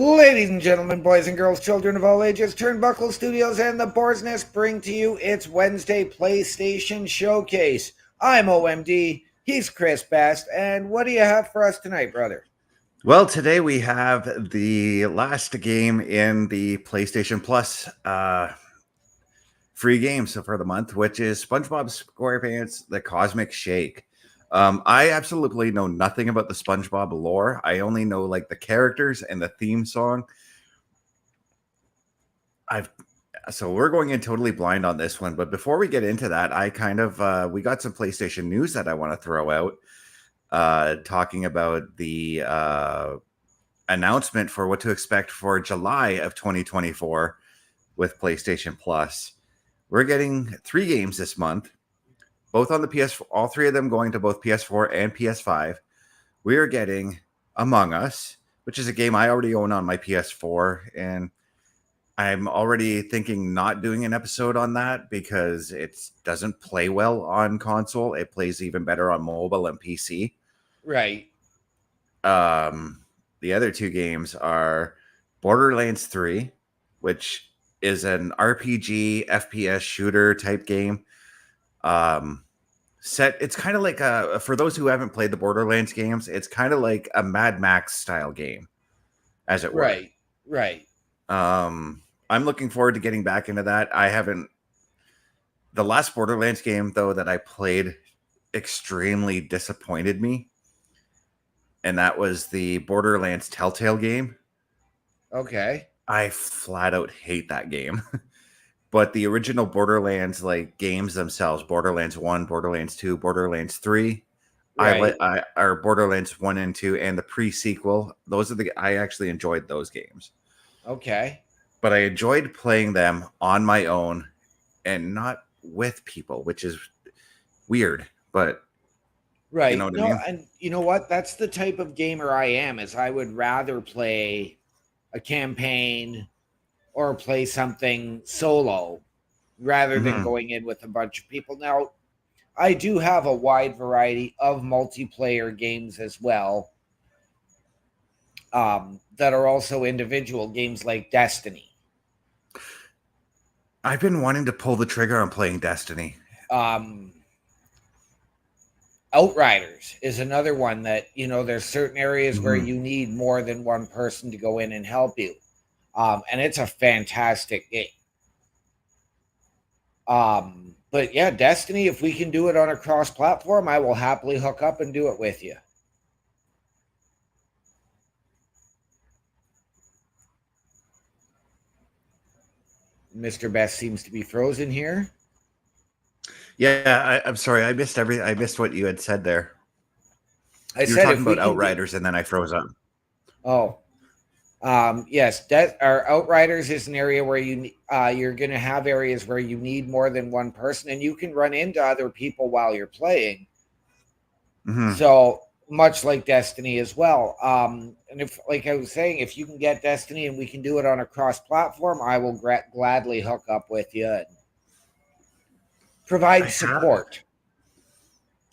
Ladies and gentlemen, boys and girls, children of all ages, Turnbuckle Studios and the Boar's Nest bring to you its Wednesday PlayStation Showcase. I'm OMD, he's Chris Best, and what do you have for us tonight, brother? Well, today we have the last game in the PlayStation Plus free games for the month, which is SpongeBob SquarePants The Cosmic Shake. I absolutely know nothing about the SpongeBob lore. I only know like the characters and the theme song. So we're going in totally blind on this one. But before we get into that, we got some PlayStation news that I want to throw out, talking about the announcement for what to expect for July of 2024 with PlayStation Plus. We're getting 3 games this month, both on the PS4, all 3 of them going to both PS4 and PS5. We are getting Among Us, which is a game I already own on my PS4, and I'm already thinking not doing an episode on that because it doesn't play well on console. It plays even better on mobile and PC. Right. The other 2 games are Borderlands 3, which is an RPG FPS shooter type game. It's kind of like for those who haven't played the Borderlands games, it's kind of like a Mad Max style game, as it were. Right. I'm looking forward to getting back into that. The last Borderlands game though that I played extremely disappointed me, and that was the Borderlands Telltale game. Okay. I flat out hate that game. But the original Borderlands like games themselves, Borderlands 1, Borderlands 2, Borderlands 3, Right. or Borderlands 1 and 2 and the pre-sequel, I actually enjoyed those games. Okay. But I enjoyed playing them on my own and not with people, which is weird, but Right. you know what I mean? And you know what? That's the type of gamer I am, is I would rather play a campaign or play something solo rather than going in with a bunch of people. Now, I do have a wide variety of multiplayer games as well, that are also individual games like Destiny. I've been wanting to pull the trigger on playing Destiny. Outriders is another one that, there's certain areas where you need more than one person to go in and help you. And it's a fantastic game. But yeah, Destiny, if we can do it on a cross-platform, I will happily hook up and do it with you. Mr. Best seems to be frozen here. Yeah, I'm sorry. I missed what you had said there. You were talking about Outriders, and then I froze up. Oh, yes. Our Outriders is an area where you're going to have areas where you need more than one person, and you can run into other people while you're playing. Mm-hmm. So much like Destiny as well. And if, like I was saying, if you can get Destiny and we can do it on a cross-platform, I will gladly hook up with you and provide support.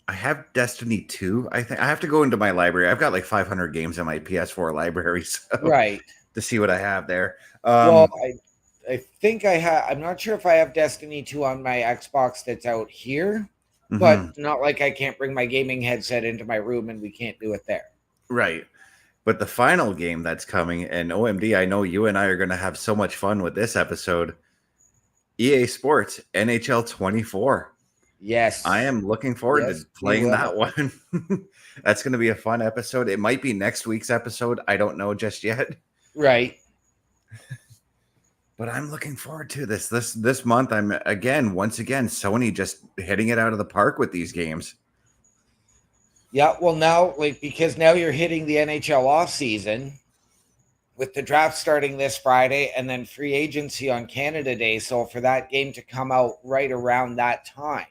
I have Destiny 2. I think I have to go into my library. I've got like 500 games in my PS4 library, right, to see what I have there. Well, I think I have. I'm not sure if I have Destiny 2 on my Xbox that's out here, but not like I can't bring my gaming headset into my room and we can't do it there. Right. But the final game that's coming, and OMD, I know you and I are going to have so much fun with this episode. EA Sports NHL 24. Yes. I am looking forward to playing that one. That's going to be a fun episode. It might be next week's episode. I don't know just yet. Right. But I'm looking forward to this. This month, once again, Sony just hitting it out of the park with these games. Yeah, well now, because now you're hitting the NHL off season with the draft starting this Friday and then free agency on Canada Day. So for that game to come out right around that time,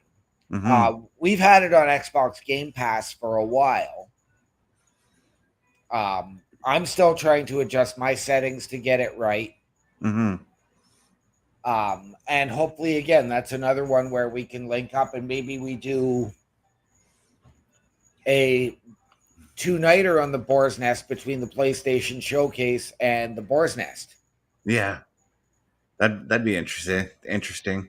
we've had it on Xbox Game Pass for a while. I'm still trying to adjust my settings to get it right. And hopefully, again, that's another one where we can link up and maybe we do a two-nighter on the Boar's Nest between the PlayStation Showcase and the Boar's Nest. Yeah, that'd be interesting.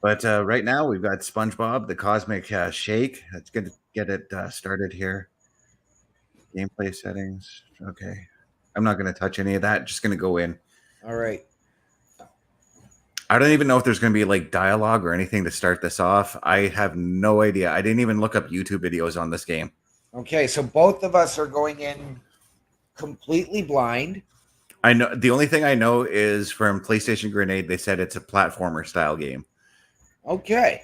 But right now we've got SpongeBob the Cosmic Shake. Let's get it started here. Gameplay settings. Okay, I'm not going to touch any of that. Just going to go in. All right. I don't even know if there's going to be like dialogue or anything to start this off. I have no idea. I didn't even look up YouTube videos on this game. Okay, so both of us are going in completely blind. I know the only thing I know is from PlayStation Grenade, they said it's a platformer style game. Okay.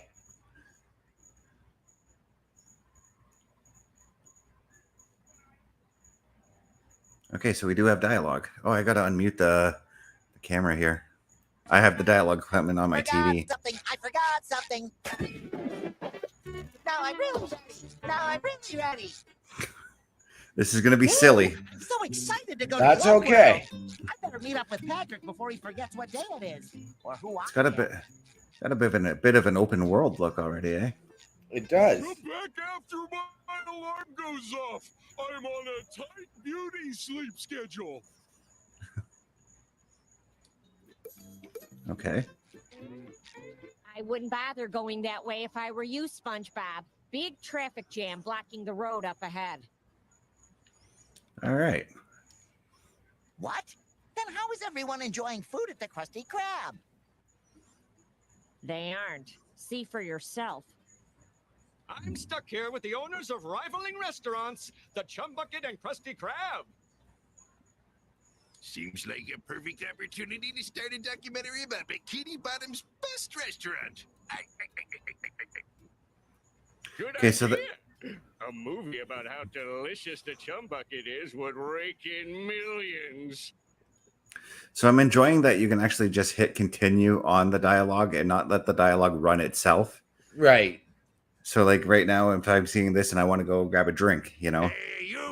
Okay, so we do have dialogue. Oh, I got to unmute the camera here. I have the dialogue coming on my TV. I forgot something. Now I'm really ready. This is going to be silly. I'm so excited to go. That's to okay. I better meet up with Patrick before he forgets what day it is or who It's got a bit of an open world look already, eh? It does. Come back after my alarm goes off. I'm on a tight beauty sleep schedule. Okay. I wouldn't bother going that way if I were you, SpongeBob. Big traffic jam blocking the road up ahead. All right. What? Then how is everyone enjoying food at the Krusty Krab? They aren't. See for yourself. I'm stuck here with the owners of rivaling restaurants, the Chum Bucket and Krusty Krab. Seems like a perfect opportunity to start a documentary about Bikini Bottom's best restaurant. Good Okay, so idea. A movie about how delicious the Chum Bucket is would rake in millions. So I'm enjoying that you can actually just hit continue on the dialogue and not let the dialogue run itself. Right. So like right now, if I'm seeing this and I want to go grab a drink, Hey,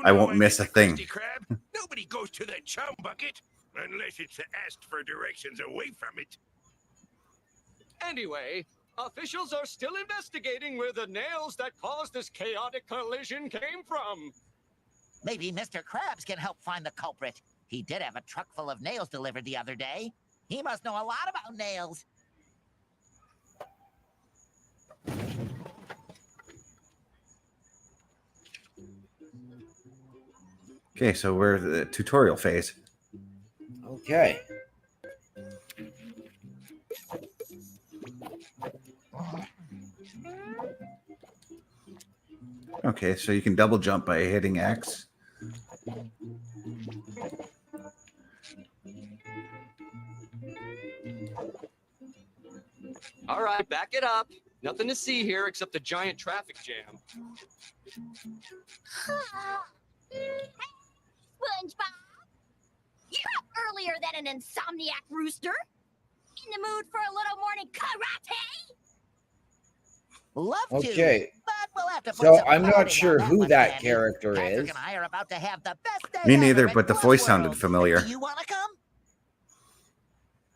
I won't miss a thing. Krusty Krab. Nobody goes to the Chum Bucket unless it's asked for directions away from it. Anyway, officials are still investigating where the nails that caused this chaotic collision came from. Maybe Mr. Krabs can help find the culprit. He did have a truck full of nails delivered the other day. He must know a lot about nails. Okay, so we're at the tutorial phase. Okay. Okay, so you can double jump by hitting X. All right, back it up. Nothing to see here except a giant traffic jam. SpongeBob! You're up earlier than an insomniac rooster. In the mood for a little morning karate? Love to. Okay. But we'll have to put So some I'm not coding sure on who one, that Sandy. character Patrick is. and I are about to have the best day Me ever neither, at but the One voice sounded World. familiar. Do you want to come?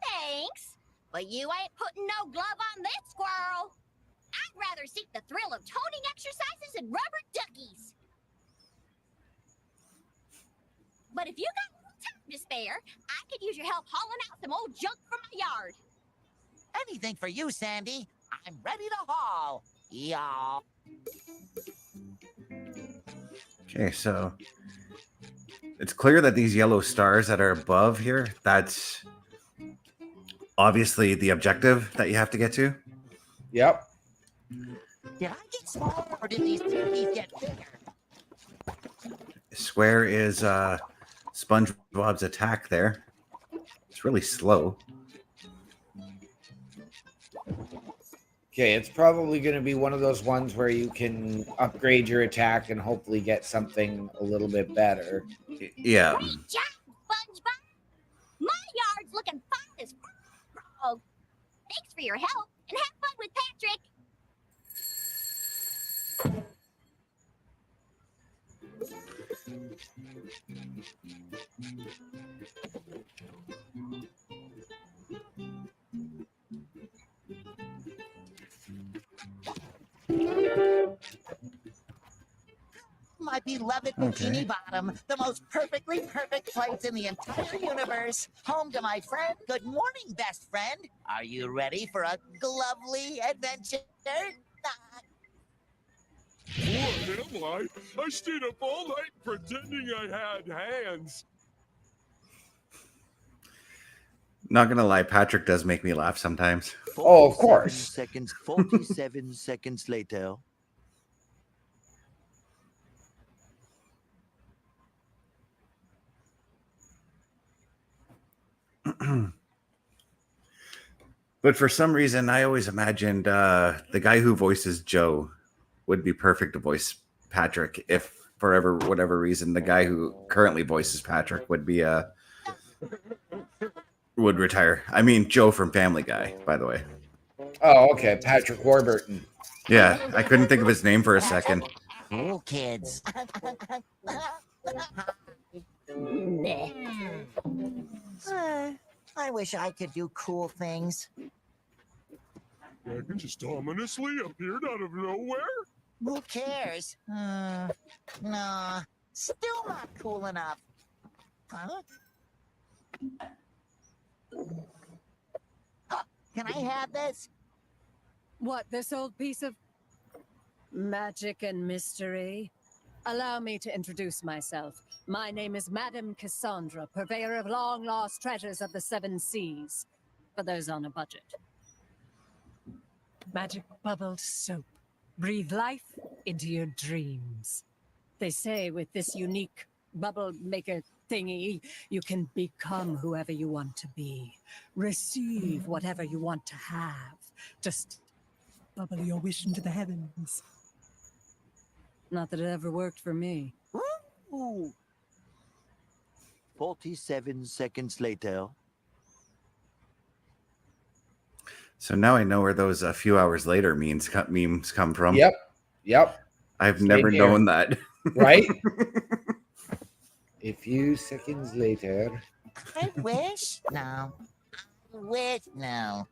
Thanks. But you ain't putting no glove on this squirrel. I'd rather seek the thrill of toning exercises and rubber duckies. But if you got a little time to spare, I could use your help hauling out some old junk from my yard. Anything for you, Sandy. I'm ready to haul. Y'all. Okay, so it's clear that these yellow stars that are above here, that's obviously the objective that you have to get to. Yep. Did I get smaller or did these turkeys get bigger? Square is SpongeBob's attack there. It's really slow. Okay, it's probably going to be one of those ones where you can upgrade your attack and hopefully get something a little bit better. Yeah. Great job, SpongeBob. My yard's looking fine as frog. Thanks for your help and have fun with Patrick. My beloved Bikini Bottom, the most perfectly perfect place in the entire universe. Home to my friend. Good morning, best friend. Are you ready for a lovely adventure? What am I? I stayed up all night pretending I had hands. Not gonna lie, Patrick does make me laugh sometimes. Oh, of course. 47 seconds later. But for some reason, I always imagined the guy who voices Joe would be perfect to voice Patrick. If for whatever reason, the guy who currently voices Patrick would retire. I mean, Joe from Family Guy, by the way. Oh, okay. Patrick Warburton. Yeah, I couldn't think of his name for a second. Cool kids. I wish I could do cool things. Dragon just ominously appeared out of nowhere? Who cares? Nah, still not cool enough. Huh? Can I have this? What, this old piece of magic and mystery? Allow me to introduce myself. My name is Madame Cassandra, purveyor of long-lost treasures of the seven seas, for those on a budget. Magic bubbled soap. Breathe life into your dreams. They say with this unique bubble maker thingy, you can become whoever you want to be. Receive whatever you want to have. Just bubble your wish into the heavens. Not that it ever worked for me. Ooh. 47 seconds later. So now I know where those a few hours later memes come from. Yep. I've Same never here. known that. Right? A few seconds later. I wish. No. I wish. No.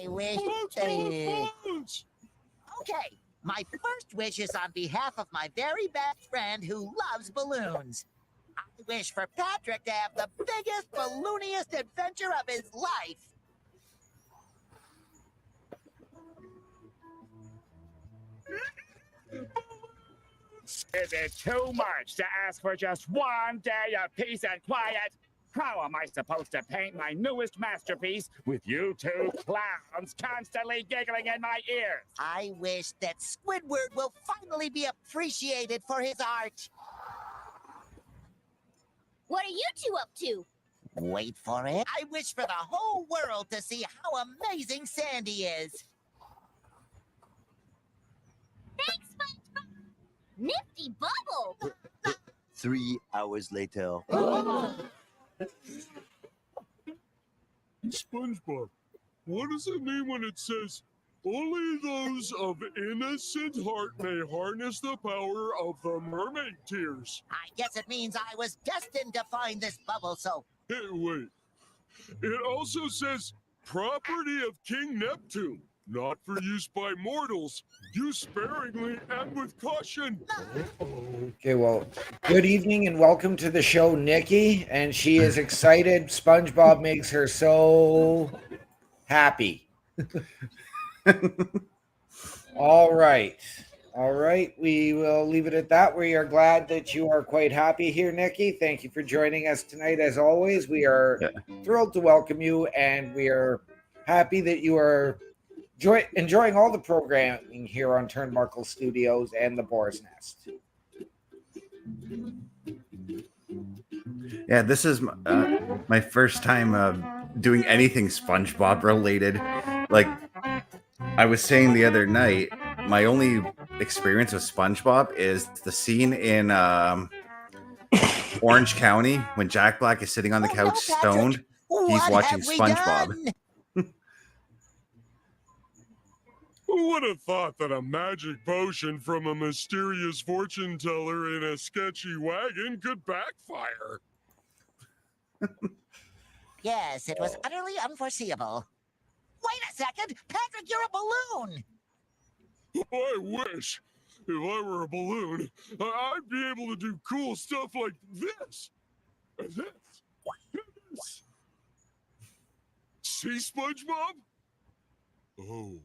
I wish. Okay. My first wish is on behalf of my very best friend who loves balloons. I wish for Patrick to have the biggest, ballooniest adventure of his life. Is it too much to ask for just one day of peace and quiet? How am I supposed to paint my newest masterpiece with you two clowns constantly giggling in my ears? I wish that Squidward will finally be appreciated for his art. What are you two up to? Wait for it. I wish for the whole world to see how amazing Sandy is. Thanks, SpongeBob. Nifty bubble. 3 hours later. SpongeBob, what does it mean when it says, only those of innocent heart may harness the power of the mermaid tears? I guess it means I was destined to find this bubble, so Hey, wait. It also says, property of King Neptune, not for use by mortals. Use sparingly and with caution. Okay, well, good evening and welcome to the show, Nikki. And she is excited. SpongeBob makes her so happy. All right. We will leave it at that. We are glad that you are quite happy here, Nikki. Thank you for joining us tonight. As always, we are thrilled to welcome you, and we are happy that you are enjoying all the programming here on Turnbuckle Studios and the Boar's Nest. Yeah, this is my first time doing anything SpongeBob related. Like I was saying the other night, my only experience with SpongeBob is the scene in Orange County when Jack Black is sitting on the couch stoned. He's watching SpongeBob. Who would have thought that a magic potion from a mysterious fortune teller in a sketchy wagon could backfire? yes, it was utterly unforeseeable. Wait a second! Patrick, you're a balloon! I wish. If I were a balloon, I'd be able to do cool stuff like this. And this. And this. See, SpongeBob? Oh,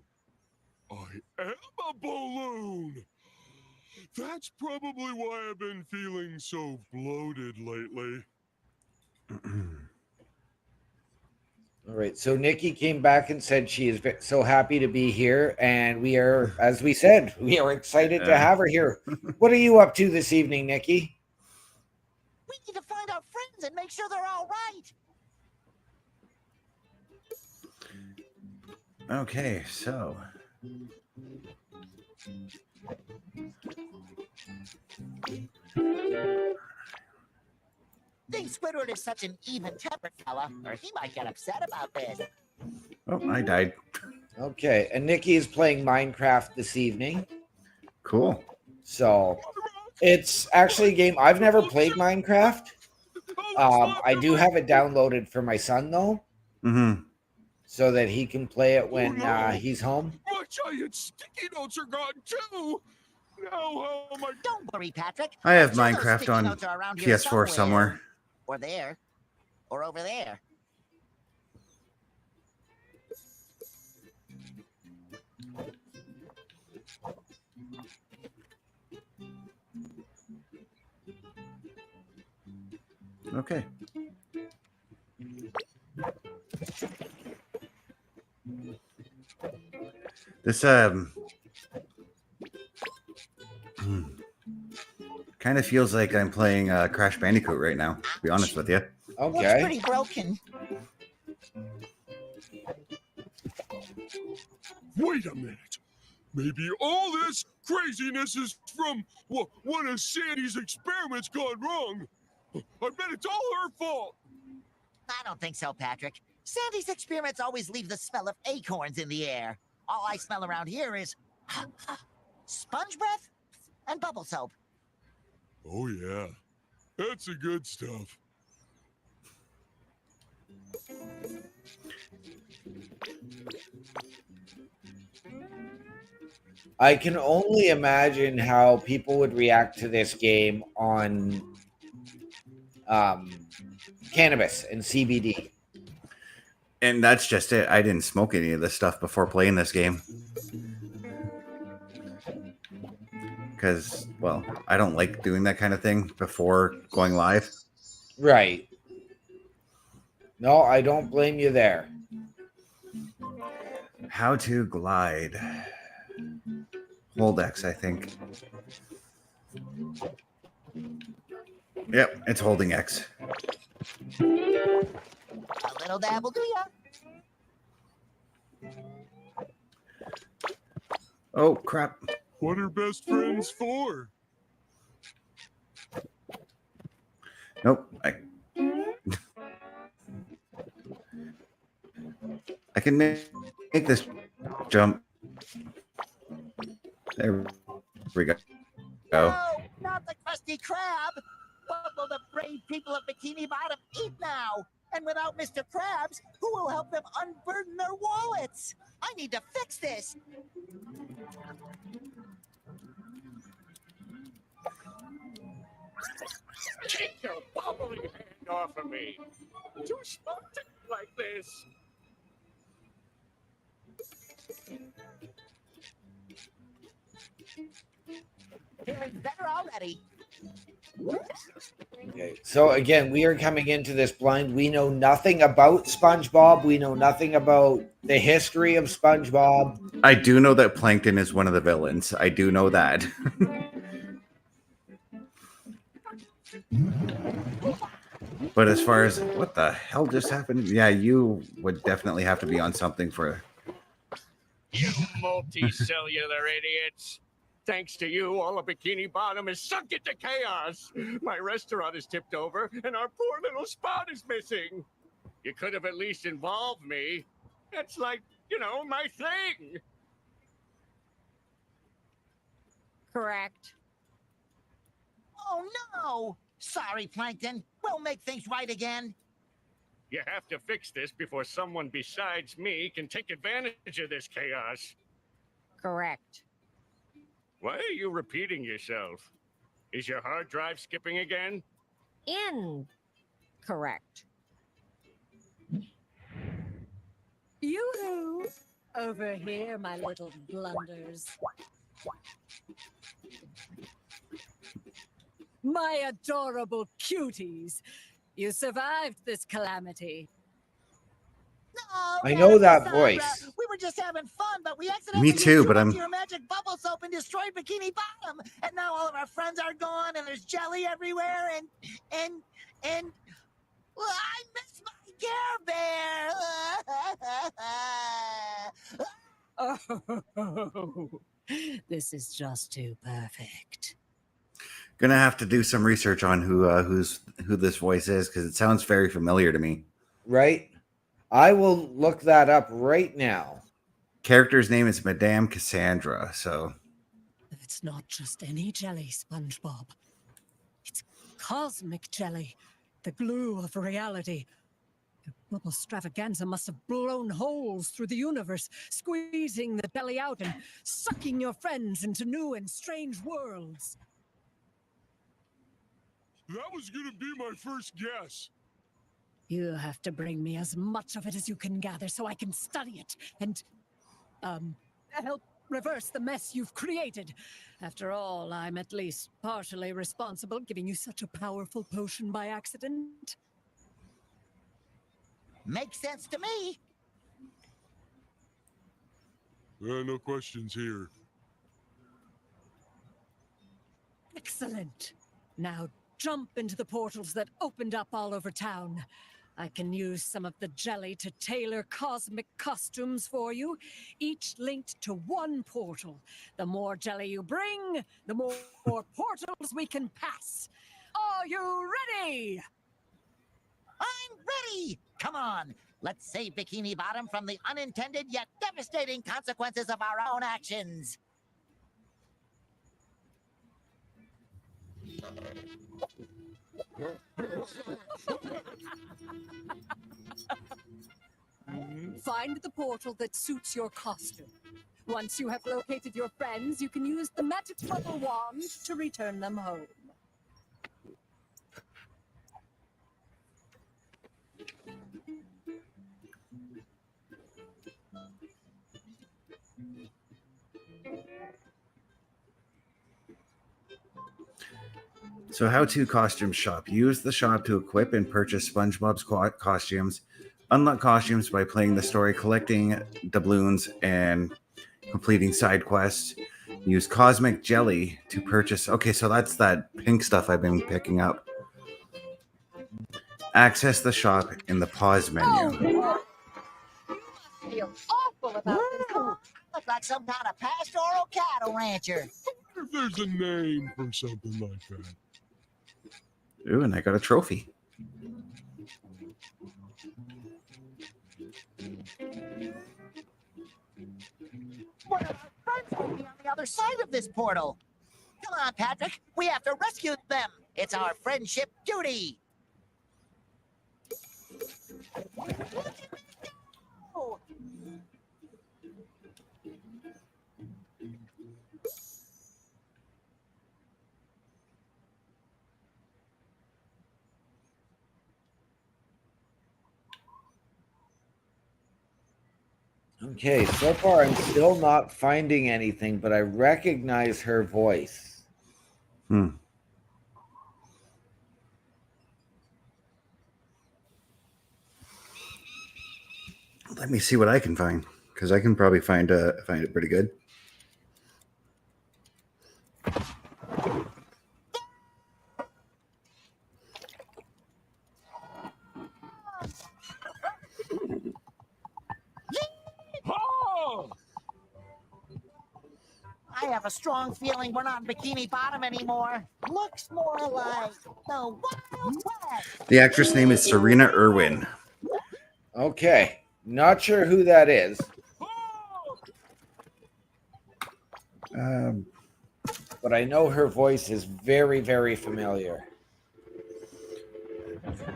I am a balloon. That's probably why I've been feeling so bloated lately. All right. So Nikki came back and said she is so happy to be here. And we are, as we said, we are excited to have her here. What are you up to this evening, Nikki? We need to find our friends and make sure they're all right. Okay, so Think Squidward is such an even-tempered fella, or he might get upset about this. oh, I died. Okay. And Nikki is playing Minecraft this evening. Cool. So it's actually a game I've never played Minecraft. I do have it downloaded for my son though, so that he can play it when he's home. My giant sticky notes are gone too. Now how am I? Don't worry, Patrick. I have I'm sure those Minecraft sticky on notes are around here PS4 somewhere. Or there. Or over there. Okay. This kind of feels like I'm playing Crash Bandicoot right now, to be honest with you. Looks Okay. pretty broken. Wait a minute. Maybe all this craziness is from one of Sandy's experiments gone wrong. I bet it's all her fault. I don't think so, Patrick. Sandy's experiments always leave the smell of acorns in the air. All I smell around here is sponge breath and bubble soap. Oh yeah, that's the good stuff. I can only imagine how people would react to this game on cannabis and CBD. And that's just it. I didn't smoke any of this stuff before playing this game. Because, well, I don't like doing that kind of thing before going live. Right. No, I don't blame you there. How to glide. Hold X, I think. Yep, it's holding X. A little dab will do ya. Oh, crap. What are best friends for? Nope. I can make this jump. There we go. No, not the Krusty Krab. What will the brave people of Bikini Bottom eat now? And without Mr. Krabs, who will help them unburden their wallets? I need to fix this. Take your bubbly hand off of me. Too smart to be like this. Feeling better already. Okay. So again, we are coming into this blind. We know nothing about SpongeBob. We know nothing about the history of SpongeBob. I do know that Plankton is one of the villains. I do know that. But as far as what the hell just happened, yeah, you would definitely have to be on something for. You multicellular idiots. Thanks to you, all of Bikini Bottom is sunk into chaos. My restaurant is tipped over, and our poor little spot is missing. You could have at least involved me. That's like, my thing. Correct. Oh no! Sorry, Plankton. We'll make things right again. You have to fix this before someone besides me can take advantage of this chaos. Correct. Why are you repeating yourself? Is your hard drive skipping again? Incorrect. Yoo-hoo! Over here, my little blunders. My adorable cuties. You survived this calamity. No, I know that Cassandra, voice. We were just having fun, but we accidentally Me too, used too but much I'm- of your magic bubble soap and destroyed Bikini Bottom. And now all of our friends are gone, and there's jelly everywhere, and well, I miss my Care Bear. Oh, this is just too perfect. Gonna have to do some research on who this voice is because it sounds very familiar to me. Right? I will look that up right now. Character's name is Madame Cassandra. So It's not just any jelly, SpongeBob. It's cosmic jelly, the glue of reality. Your bubble stravaganza must have blown holes through the universe, squeezing the jelly out and sucking your friends into new and strange worlds. That was gonna be my first guess. You have to bring me as much of it as you can gather so I can study it and, help reverse the mess you've created. After all, I'm at least partially responsible, giving you such a powerful potion by accident. Makes sense to me. No questions here. Excellent. Now jump into the portals that opened up all over town. I can use some of the jelly to tailor cosmic costumes for you, each linked to one portal. The more jelly you bring, the more portals we can pass. Are you ready? I'm ready. Come on. Let's save Bikini Bottom from the unintended yet devastating consequences of our own actions. Find the portal that suits your costume. Once you have located your friends, you can use the magic bubble wand to return them home. So, how-to costume shop. Use the shop to equip and purchase SpongeBob costumes. Unlock costumes by playing the story, collecting doubloons, and completing side quests. Use Cosmic Jelly to purchase. Okay, so that's that pink stuff I've been picking up. Access the shop in the pause menu. Oh, you feel awful about this. I look like some kind of pastoral cattle rancher. I wonder if there's a name for something like that. Ooh, and I got a trophy. One of our friends will be on the other side of this portal. Come on, Patrick. We have to rescue them. It's our friendship duty. Oh. Okay, so far I'm still not finding anything, but I recognize her voice. Hmm. Let me see what I can find, because I can probably find it pretty good. Oh! I have a strong feeling we're not in Bikini Bottom anymore. Looks more like the Wild West. The actress name is Serena Irwin. Okay, not sure who that is. But I know her voice is very, very familiar.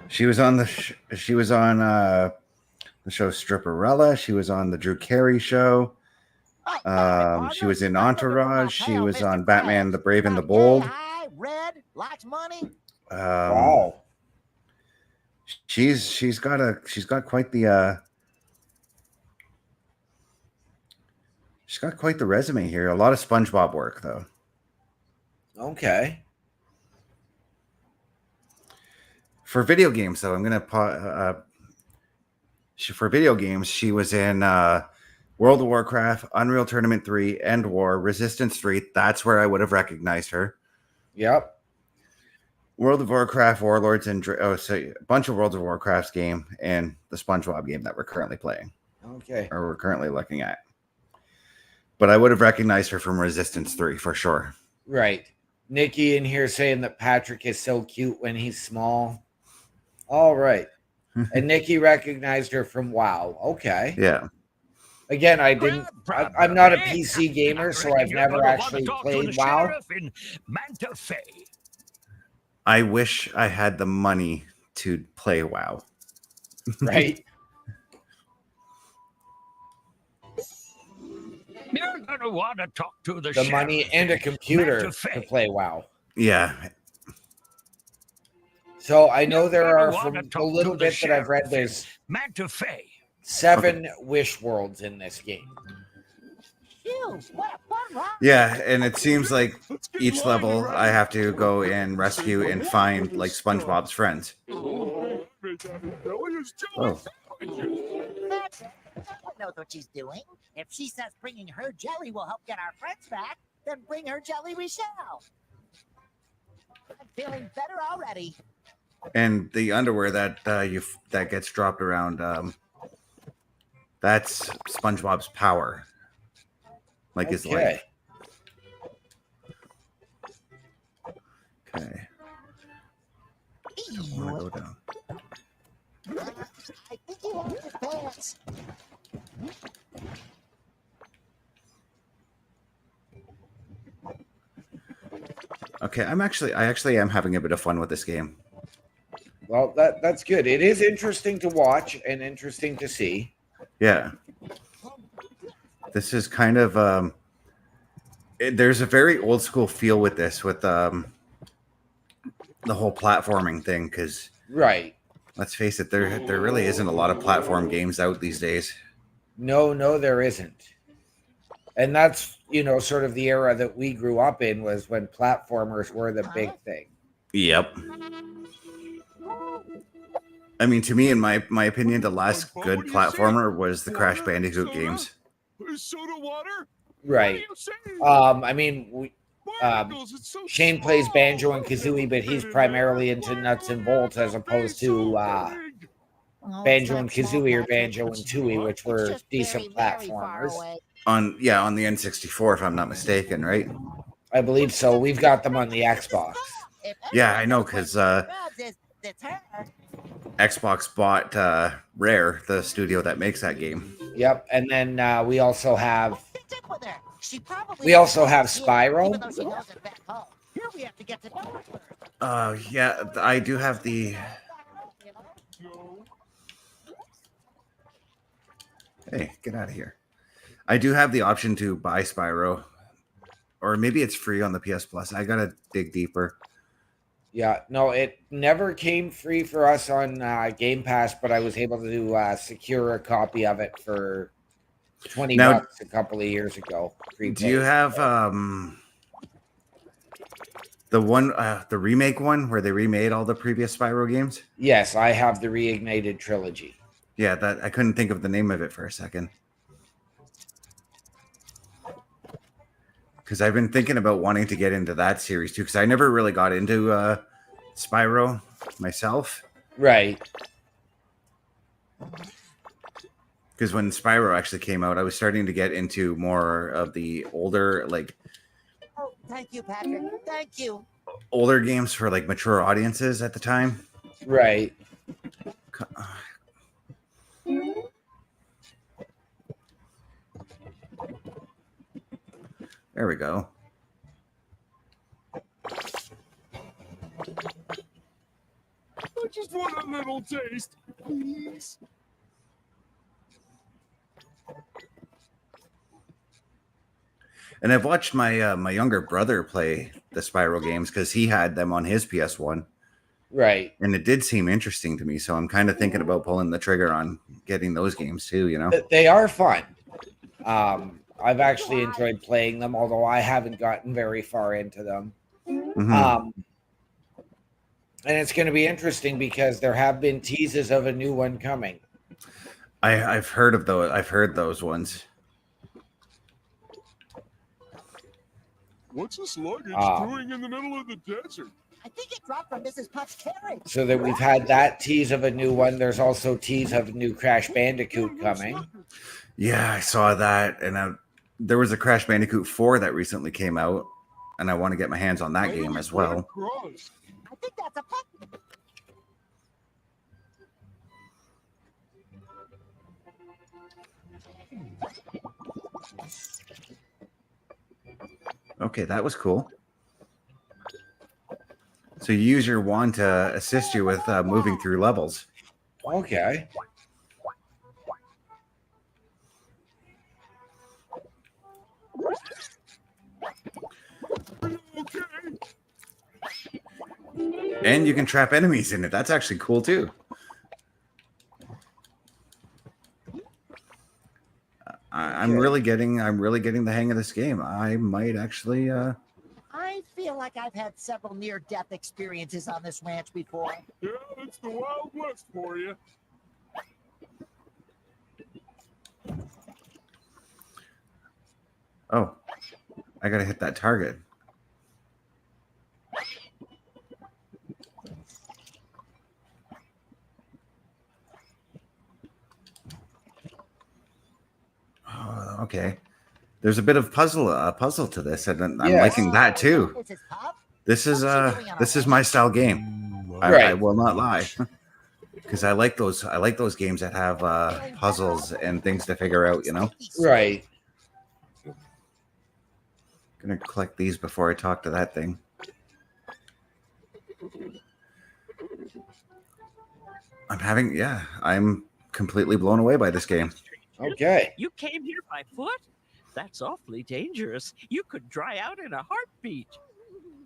She was on the show Stripperella. She was on the Drew Carey show. She was in Entourage. She was on Batman: The Brave and the Bold. High, red, likes money. Wow. She's got quite the she's got quite the resume here. A lot of SpongeBob work though. Okay. For video games though, I'm gonna for video games, she was in World of Warcraft, Unreal Tournament 3, End War, Resistance 3. That's where I would have recognized her. Yep. World of Warcraft, Warlords, and a bunch of World of Warcraft's game and the SpongeBob game that we're currently playing. Okay. Or we're currently looking at. But I would have recognized her from Resistance 3 for sure. Right. Nikki in here saying that Patrick is so cute when he's small. All right. And Nikki recognized her from WoW. Okay. Yeah. Again, I'm not a PC gamer, so I've never actually played WoW. I wish I had the money to play WoW. Right. You're gonna want to talk to the money and a computer to play WoW. Yeah. So I know there are, from a little bit that I've read, there's 7 wish worlds in this game. Yeah, and it seems like each level I have to go and rescue and find like SpongeBob's friends. Oh. Knows what she's doing. If she says bringing her jelly will help get our friends back, then bring her jelly we shall. I'm feeling better already. And the underwear that that gets dropped around, that's SpongeBob's power, like his life. Okay. I want to go down. I think you want your pants. Okay, I actually am having a bit of fun with this game. Well, that's good. It is interesting to watch and interesting to see. Yeah. This is kind of there's a very old school feel with this, with the whole platforming thing, because right. Let's face it, there really isn't a lot of platform games out these days. No, there isn't. And that's, sort of the era that we grew up in, was when platformers were the big thing. Yep. I mean, to me, in my opinion, the last good platformer was the Crash Bandicoot games. Soda water? Right. Shane plays Banjo and Kazooie, but he's primarily into nuts and bolts as opposed to Banjo and Kazooie or Banjo and Tooie, which were decent platformers. On the N64, if I'm not mistaken, right? I believe so. We've got them on the Xbox. Yeah, I know, because Xbox bought Rare, the studio that makes that game. Yep, and then we also have Spyro. Yeah, I do have the. Hey, get out of here! I do have the option to buy Spyro, or maybe it's free on the PS Plus. I gotta dig deeper. Yeah, no, it never came free for us on Game Pass, but I was able to secure a copy of it for $20 a couple of years ago. Do you have the one, the remake one, where they remade all the previous Spyro games? Yes, I have the Reignited trilogy. Yeah, that I couldn't think of the name of it for a second. Because I've been thinking about wanting to get into that series too, because I never really got into Spyro myself. Right. Because when Spyro actually came out, I was starting to get into more of the older, like... Oh, thank you, Patrick. Thank you. Older games for, like, mature audiences at the time. Right. There we go. I just want a little taste, please. And I've watched my my younger brother play the Spyro games because he had them on his PS1, Right. and it did seem interesting to me. So I'm kind of thinking about pulling the trigger on getting those games too. You know, They are fun. I've actually enjoyed playing them, although I haven't gotten very far into them. Mhm. And it's going to be interesting because there have been teases of a new one coming. I've heard of those. I've heard those ones. What's this luggage doing in the middle of the desert? I think it dropped from Mrs. Puff's carriage. So that we've had that tease of a new one. There's also tease of a new Crash Bandicoot coming. Yeah, I saw that, and there was a Crash Bandicoot 4 that recently came out, and I want to get my hands on that game as well. I think that's a pup. Okay, that was cool. So you use your wand to assist you with moving through levels. Okay. And you can trap enemies in it. That's actually cool too. I'm really getting the hang of this game. I might actually I feel like I've had several near-death experiences on this ranch before. Yeah, it's the Wild West for you. Oh, I gotta hit that target. Oh, okay. There's a bit of puzzle to this, and I'm liking that too. This is my style game. I will not lie, because I like those games that have puzzles and things to figure out. You know, Right. Gonna collect these before I talk to that thing. I'm completely blown away by this game. Okay. You came here by foot? That's awfully dangerous. You could dry out in a heartbeat.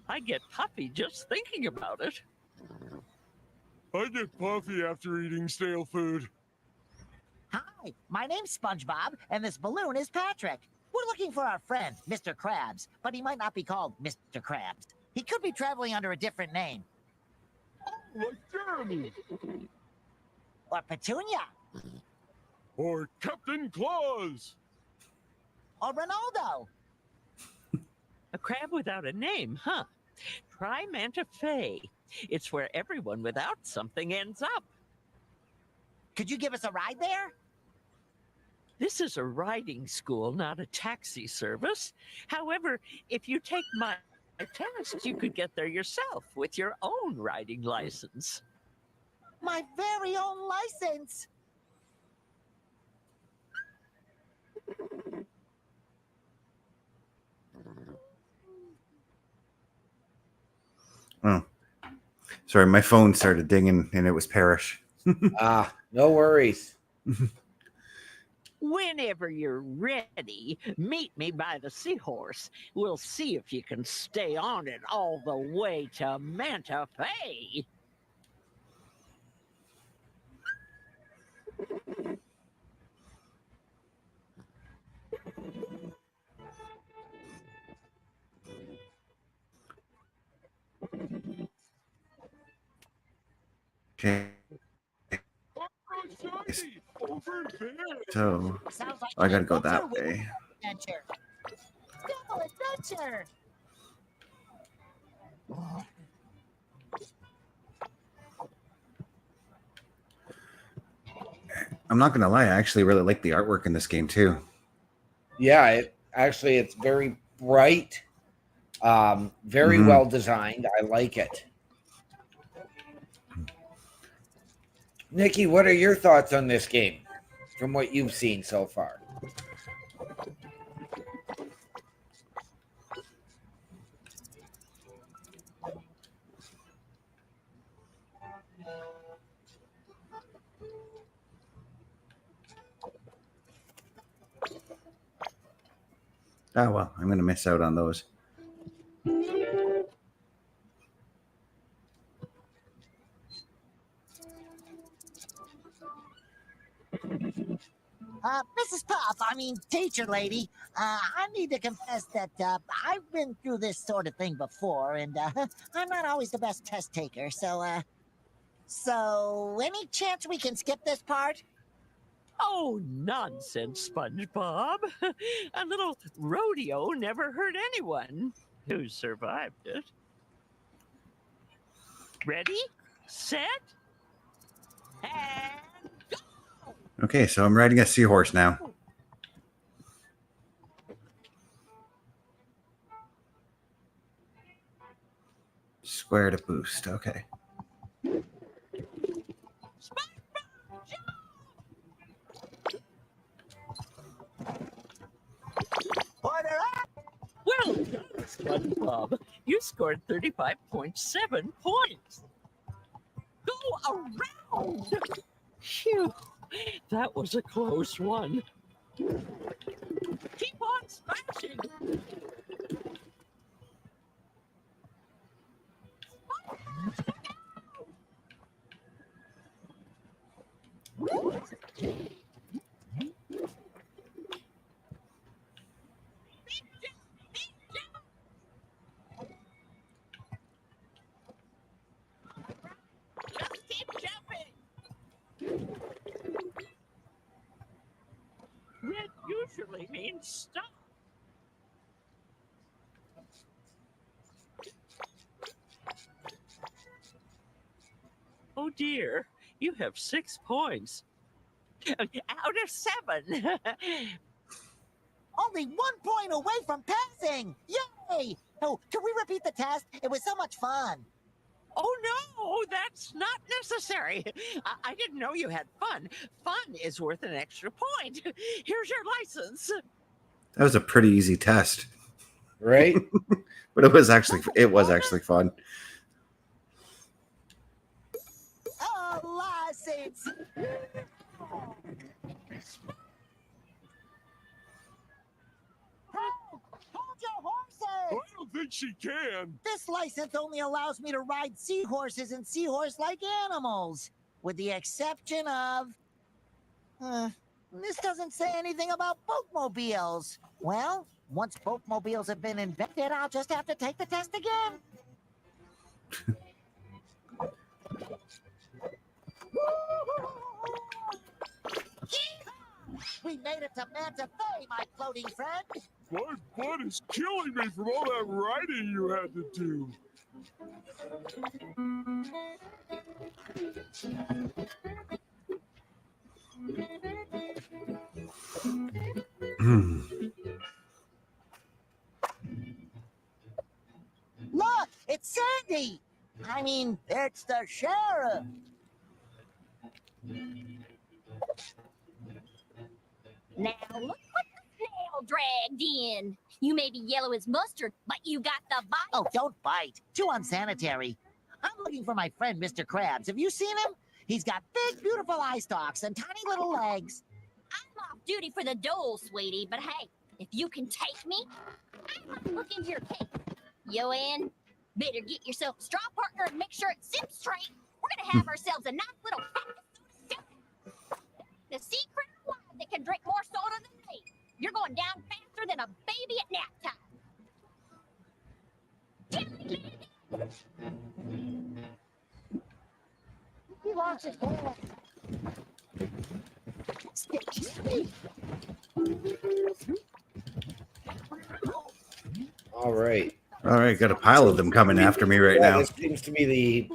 I get puffy just thinking about it. I get puffy after eating stale food. Hi, my name's SpongeBob, and this balloon is Patrick. We're looking for our friend, Mr. Krabs, but he might not be called Mr. Krabs. He could be traveling under a different name. Like Jeremy. Or Petunia. Or Captain Claus. Or Ronaldo. A crab without a name, huh? Try Manta Fe. It's where everyone without something ends up. Could you give us a ride there? This is a riding school, not a taxi service. However, if you take my test, you could get there yourself with your own riding license. My very own license. Oh, sorry, my phone started dinging, and it was Parrish. No worries. Whenever you're ready, meet me by the seahorse. We'll see if you can stay on it all the way to Manta Fe. Okay. Over there. So Sounds like I an gotta go adventure that with way. Adventure. Go adventure. I'm not gonna lie, I actually really like the artwork in this game too. Yeah, it's very bright, very well designed. I like it. Nikki, what are your thoughts on this game from what you've seen so far? Oh, well, I'm going to miss out on those. Mrs. Puff, I mean, teacher lady, I need to confess that I've been through this sort of thing before, and I'm not always the best test taker, so any chance we can skip this part? Oh, nonsense, SpongeBob. A little rodeo never hurt anyone who survived it. Ready, set, and go! Okay, so I'm riding a seahorse now. Square to boost. Okay. Order up! Well done, SpongeBob. You scored 35.7 points. Go around! Phew, that was a close one. Keep on smashing! Just keep jumping! Red usually means stop. Oh dear, you have 6 points. Out of 7. Only 1 point away from passing! Yay! Oh, can we repeat the test? It was so much fun. Oh no, that's not necessary. I didn't know you had fun. Fun is worth an extra point. Here's your license. That was a pretty easy test. Right? But it was actually fun. Oh, license! Hold your horses! I don't think she can. This license only allows me to ride seahorses and seahorse-like animals, with the exception of... this doesn't say anything about boatmobiles. Well, once boatmobiles have been invented, I'll just have to take the test again. We made it to Manta Bay, my floating friend. My butt is killing me from all that riding you had to do. Look, it's Sandy. I mean, it's the sheriff. Now look what the snail dragged in. You may be yellow as mustard, but you got the bite. Oh, don't bite. Too unsanitary. I'm looking for my friend, Mr. Krabs. Have you seen him? He's got big, beautiful eye stalks and tiny little legs. I'm off duty for the dole, sweetie, but hey, if you can take me, I might look into your cake. You in? Better get yourself a straw partner and make sure it sits straight. We're gonna have ourselves a nice little the secret of why that can drink more soda than me. You're going down faster than a baby at nap time. He lost his hair. All right. All right, got a pile of them coming after me right now. This seems to be the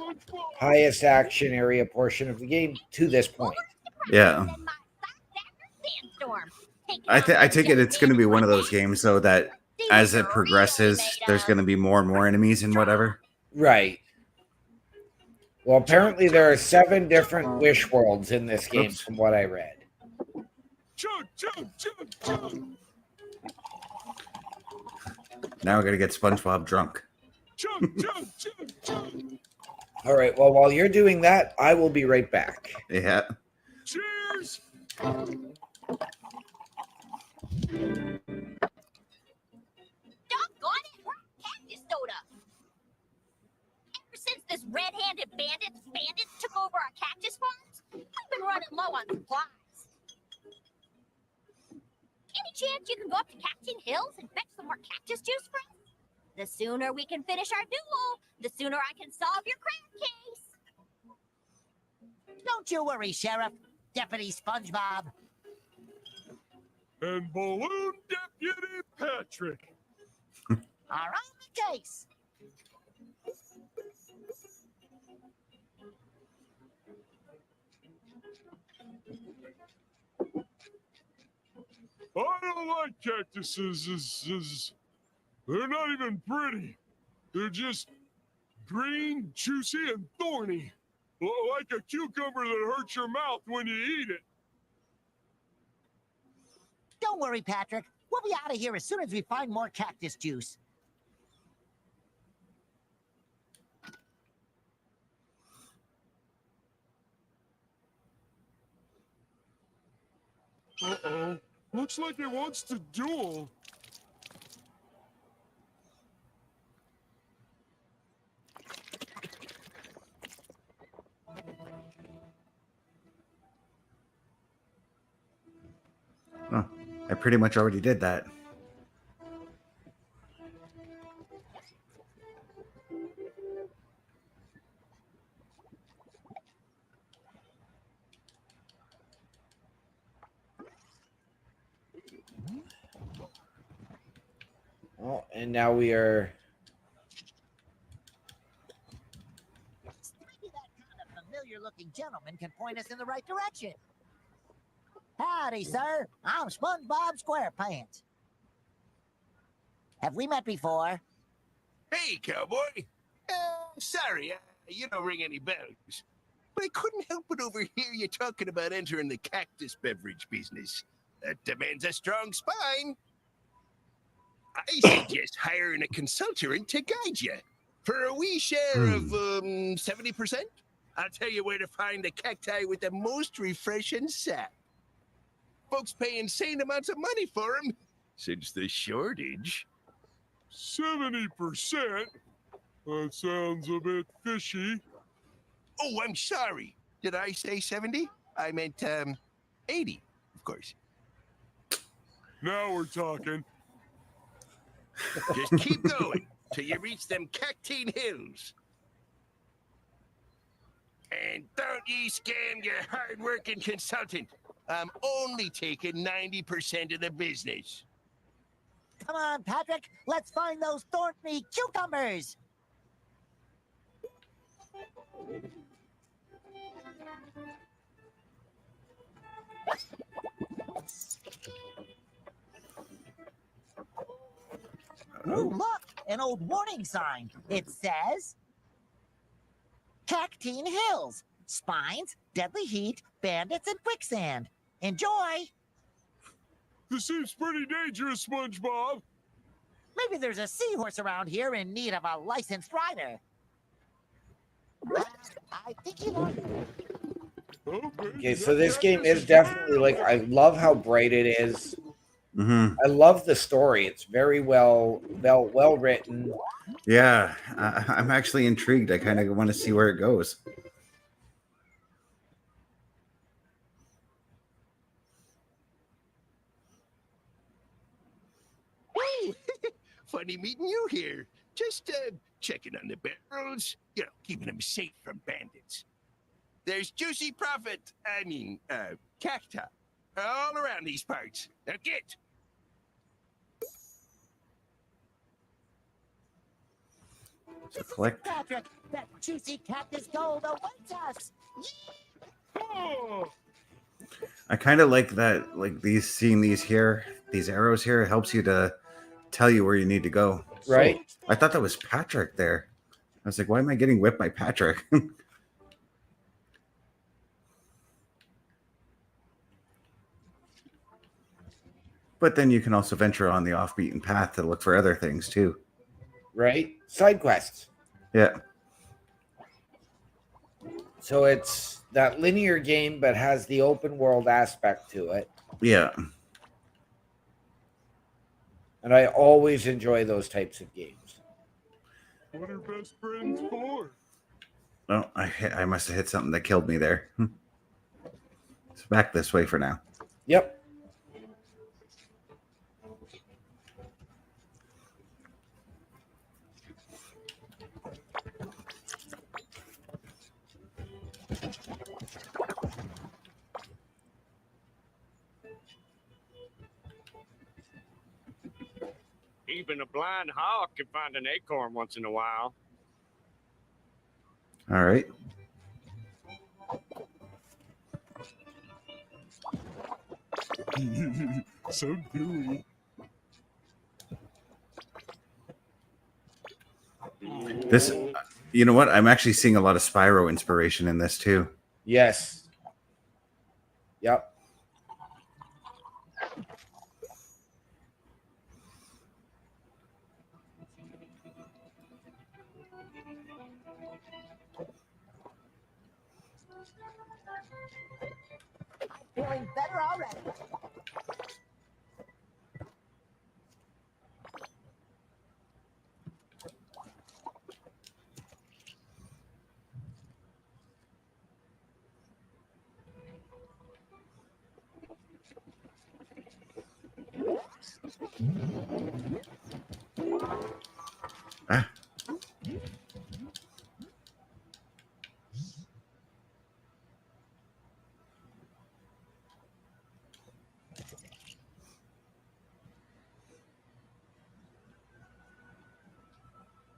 highest action area portion of the game to this point. Yeah. I take it it's going to be one of those games, so that as it progresses, there's going to be more and more enemies and whatever. Right. Well, apparently there are 7 different wish worlds in this game, from what I read. Chug, chug, chug, chug. Now we're going to get SpongeBob drunk. Chug, chug, chug, chug. All right. Well, while you're doing that, I will be right back. Yeah. Cheers. on supplies. Any chance you can go up to Cactus Hills and fetch some more cactus juice for us? The sooner we can finish our duel, the sooner I can solve your crab case. Don't you worry, Sheriff. Deputy SpongeBob. And Balloon Deputy Patrick. Are on the case. I don't like cactuses. They're not even pretty. They're just green, juicy, and thorny. Like a cucumber that hurts your mouth when you eat it. Don't worry, Patrick. We'll be out of here as soon as we find more cactus juice. Uh-oh. Looks like it wants to duel. Oh, I pretty much already did that. Oh, and now we are. Maybe that kind of familiar-looking gentleman can point us in the right direction. Howdy, sir. I'm SpongeBob SquarePants. Have we met before? Hey, cowboy. Sorry, you don't ring any bells. But I couldn't help but overhear you talking about entering the cactus beverage business. That demands a strong spine. I suggest hiring a consultant to guide you. For a wee share of 70%, I'll tell you where to find the cacti with the most refreshing sap. Folks pay insane amounts of money for them since the shortage. 70%? That sounds a bit fishy. Oh, I'm sorry. Did I say 70? I meant 80, of course. Now we're talking. Just keep going till you reach them Cactine Hills. And don't ye scam your hard-working consultant. I'm only taking 90% of the business. Come on, Patrick. Let's find those thorny cucumbers. Ooh, look, an old warning sign. It says, Cactine Hills, spines, deadly heat, bandits, and quicksand. Enjoy. This seems pretty dangerous, SpongeBob. Maybe there's a seahorse around here in need of a licensed rider. I think you know. Okay, so this game is definitely like, I love how bright it is. Mm-hmm. I love the story. It's very well written. Yeah, I'm actually intrigued. I kind of want to see where it goes. Woo! Funny meeting you here. Just checking on the barrels, you know, keeping them safe from bandits. There's juicy profit, cacti, all around these parts. Now get. So collect. Patrick, that juicy cactus gold awaits us. Oh, I kind of like that, like seeing these arrows here, it helps you to tell you where you need to go. Right. I thought that was Patrick there. I was like, why am I getting whipped by Patrick? But then you can also venture on the off-beaten path to look for other things too. Right? Side quests. Yeah. So it's that linear game, but has the open world aspect to it. Yeah. And I always enjoy those types of games. what are best friends for? Oh, I must have hit something that killed me there. It's back this way for now. Yep. Even a blind hawk can find an acorn once in a while. All right. So gooey. This, you know what? I'm actually seeing a lot of Spyro inspiration in this too. Yes. Yep. Feeling better already. Ah.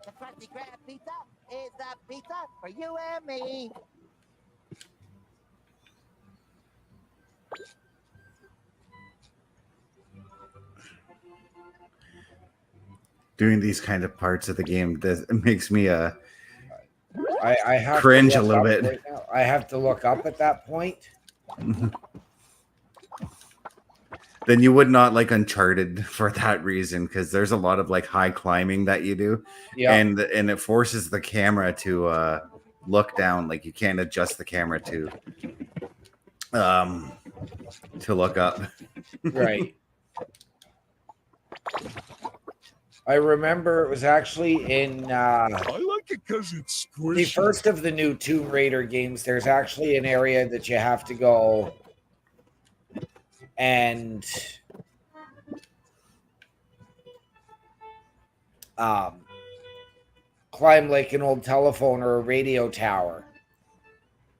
The Krusty Krab pizza is the pizza for you and me. Doing these kind of parts of the game makes me I have to cringe a look little up bit. right now. I have to look up at that point. Then you would not like Uncharted for that reason, because there's a lot of like high climbing that you do, Yeah. and it forces the camera to look down. Like you can't adjust the camera to look up. Right. I remember it was actually in I like it because it's squishy. the first of the new Tomb Raider games. There's actually an area that you have to go and climb like an old telephone or a radio tower.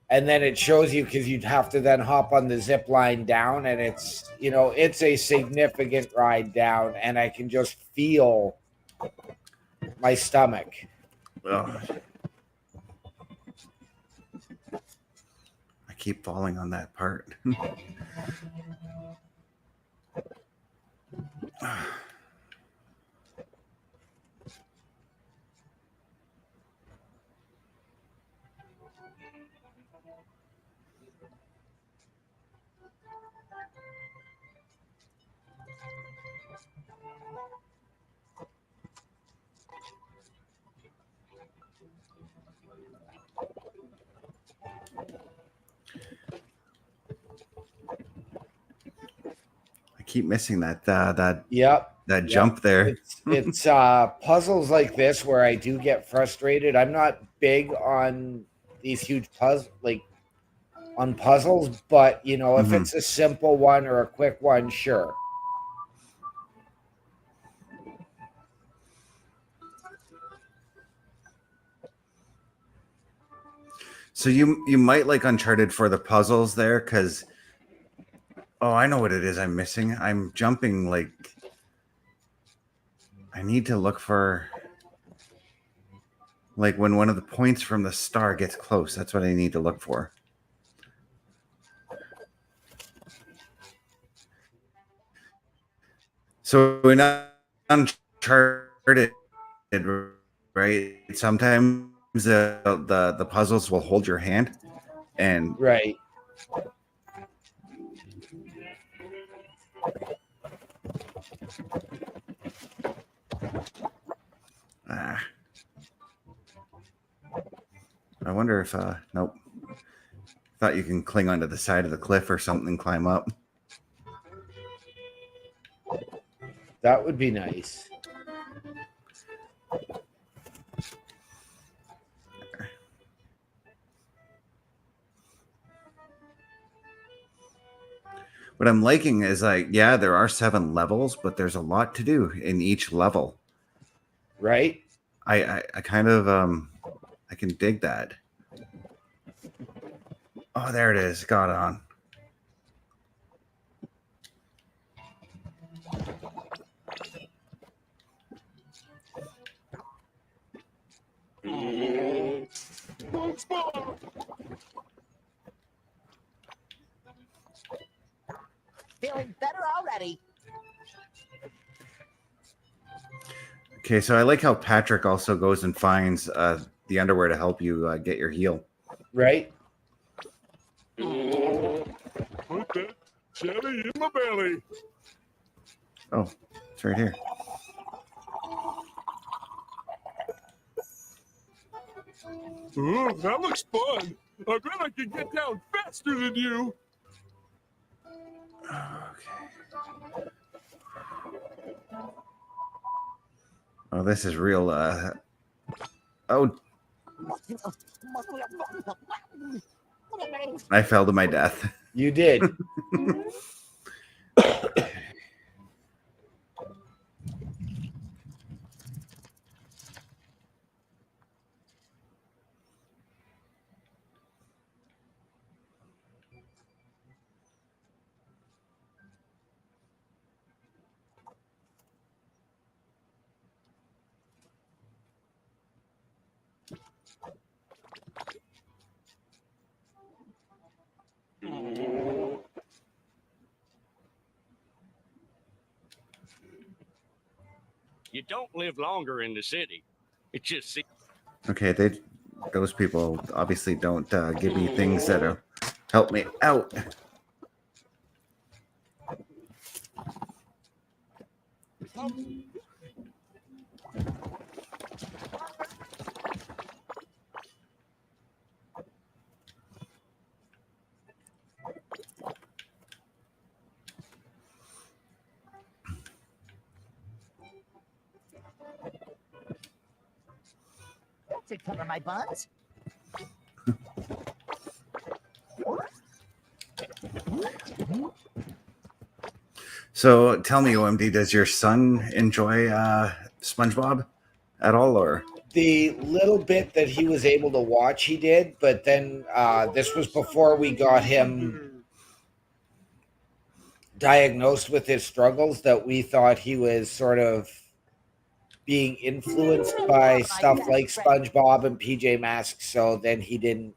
And then it shows you, because you'd have to then hop on the zip line down, and it's, you know, it's a significant ride down, and I can just feel my stomach. Ugh. I keep falling on that part. I keep missing that Yep. that jump there. It's puzzles like this where I do get frustrated. I'm not big on these huge puzzles, but you know, if Mhm. it's a simple one or a quick one, sure. So you might like Uncharted for the puzzles there, because I know what it is I'm missing. I'm jumping like I need to look for like when one of the points from the star gets close. That's what I need to look for. So in Uncharted, right? Sometimes the puzzles will hold your hand, and Right. I wonder if nope. Thought you can cling onto the side of the cliff or something and climb up. That would be nice. What I'm liking is like, yeah, there are 7 levels, but there's a lot to do in each level. Right? I kind of I can dig that. Oh, there it is. Got on. SpongeBob! Feeling better already. Okay, so I like how Patrick also goes and finds the underwear to help you get your heal. Right? Put that jelly in my belly. Oh, it's right here. Oh, that looks fun. I bet I can get down faster than you. Okay. Oh, this is real. Oh, I fell to my death. You did. You don't live longer in the city. It just seems. Okay, those people obviously don't give me things that help me out. To cover my buns. So tell me, OMD, does your son enjoy SpongeBob at all, or? The little bit that he was able to watch, he did, but then this was before we got him diagnosed with his struggles, that we thought he was sort of being influenced by stuff like SpongeBob and PJ Masks, so then he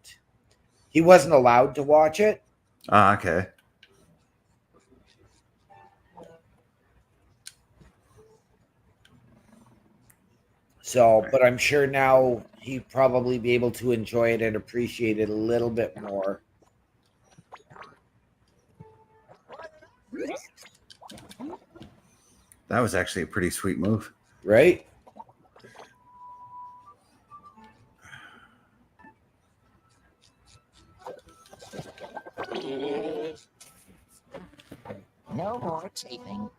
wasn't allowed to watch it. Ah, okay. So, but I'm sure now he'd probably be able to enjoy it and appreciate it a little bit more. That was actually a pretty sweet move. Right? No more chafing.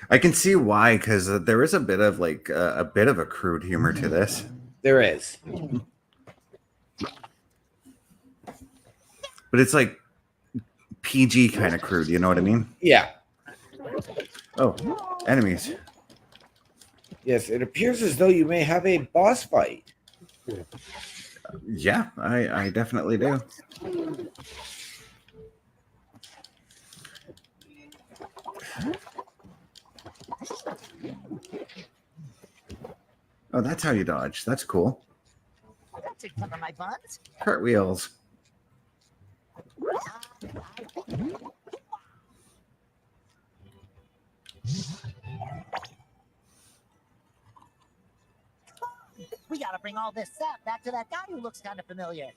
I can see why, because there is a bit of like a bit of a crude humor to this. There is. But it's like PG kind of crude, you know what I mean? Yeah. Oh, enemies. Yes, it appears as though you may have a boss fight. Yeah, I definitely do. Oh, that's how you dodge. That's cool. To cover my buns. Cartwheels. We gotta bring all this sap back to that guy who looks kind of familiar.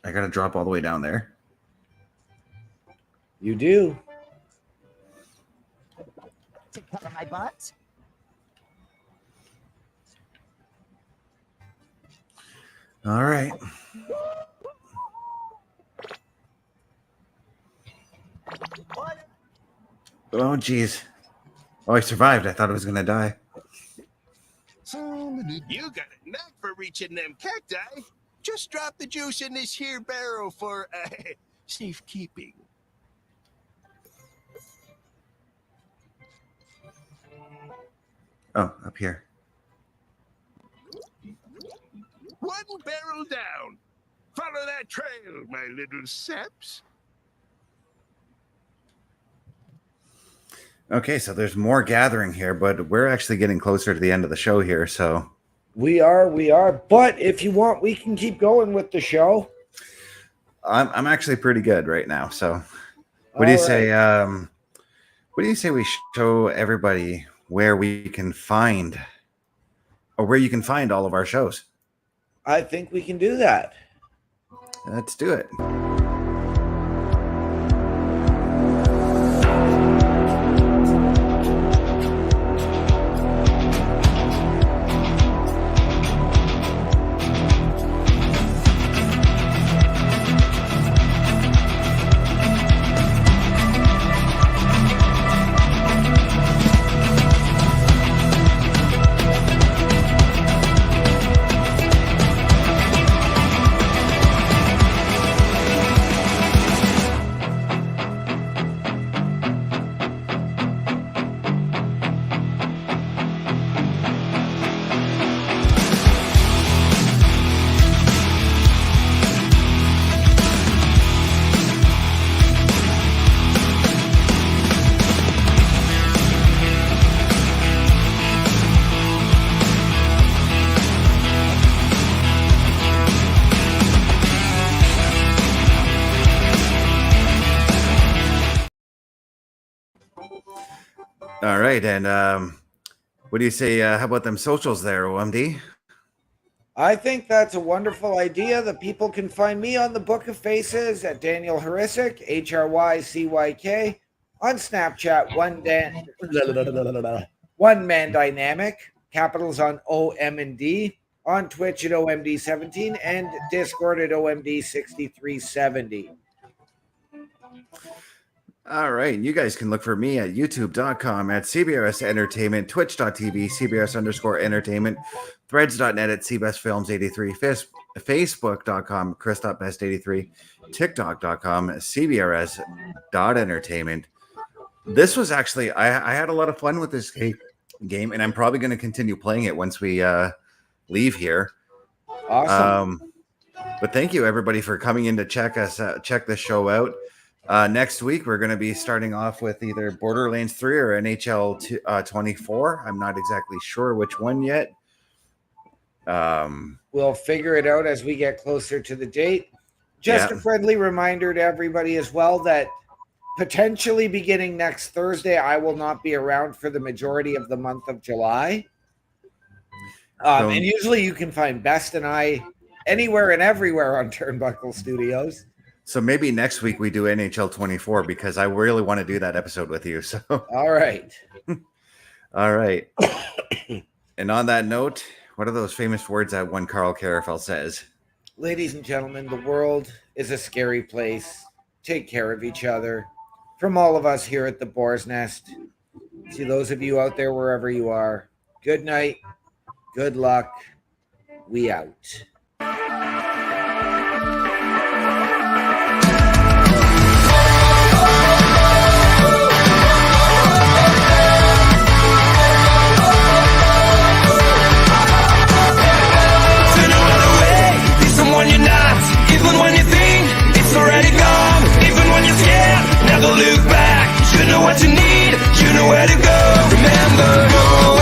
I gotta drop all the way down there. You do. To cover my buns. All right. Oh, geez. Oh, I survived. I thought I was gonna die. You got a knack for reaching them cacti, just drop the juice in this here barrel for safekeeping. Oh, up here. One barrel down. Follow that trail, my little saps. Okay, so there's more gathering here, but we're actually getting closer to the end of the show here, so We are. But if you want, we can keep going with the show. I'm actually pretty good right now. So what do you say? What do you say we show everybody where we can find, or where you can find all of our shows? I think we can do that. Let's do it. All right, and what do you say? How about them socials there, OMD? I think that's a wonderful idea. The people can find me on the Book of Faces at Daniel Hrycyk, HRYCYK, on Snapchat, One Man Dynamic, capitals on OMD, on Twitch at OMD17, and Discord at OMD6370. All right. You guys can look for me at youtube.com at CBRS Entertainment, twitch.tv, CBRS_entertainment, threads.net at CBestFilms83, Facebook.com, Chris.best83, TikTok.com, CBRS.entertainment. This was actually, I had a lot of fun with this game, and I'm probably going to continue playing it once we leave here. Awesome. But thank you, everybody, for coming in to check the show out. Next week, we're going to be starting off with either Borderlands 3 or NHL 24. I'm not exactly sure which one yet. We'll figure it out as we get closer to the date. Just a friendly reminder to everybody as well that potentially beginning next Thursday, I will not be around for the majority of the month of July. And usually you can find Best and I anywhere and everywhere on Turnbuckle Studios. So maybe next week we do NHL 24 because I really want to do that episode with you. So all right. All right. And on that note, what are those famous words that one Carl Carafel says? Ladies and gentlemen, the world is a scary place. Take care of each other. From all of us here at the Boar's Nest, to those of you out there wherever you are, good night, good luck, we out. You're not, even when you think it's already gone, even when you're scared, never look back. You know what you need, you know where to go. Remember, go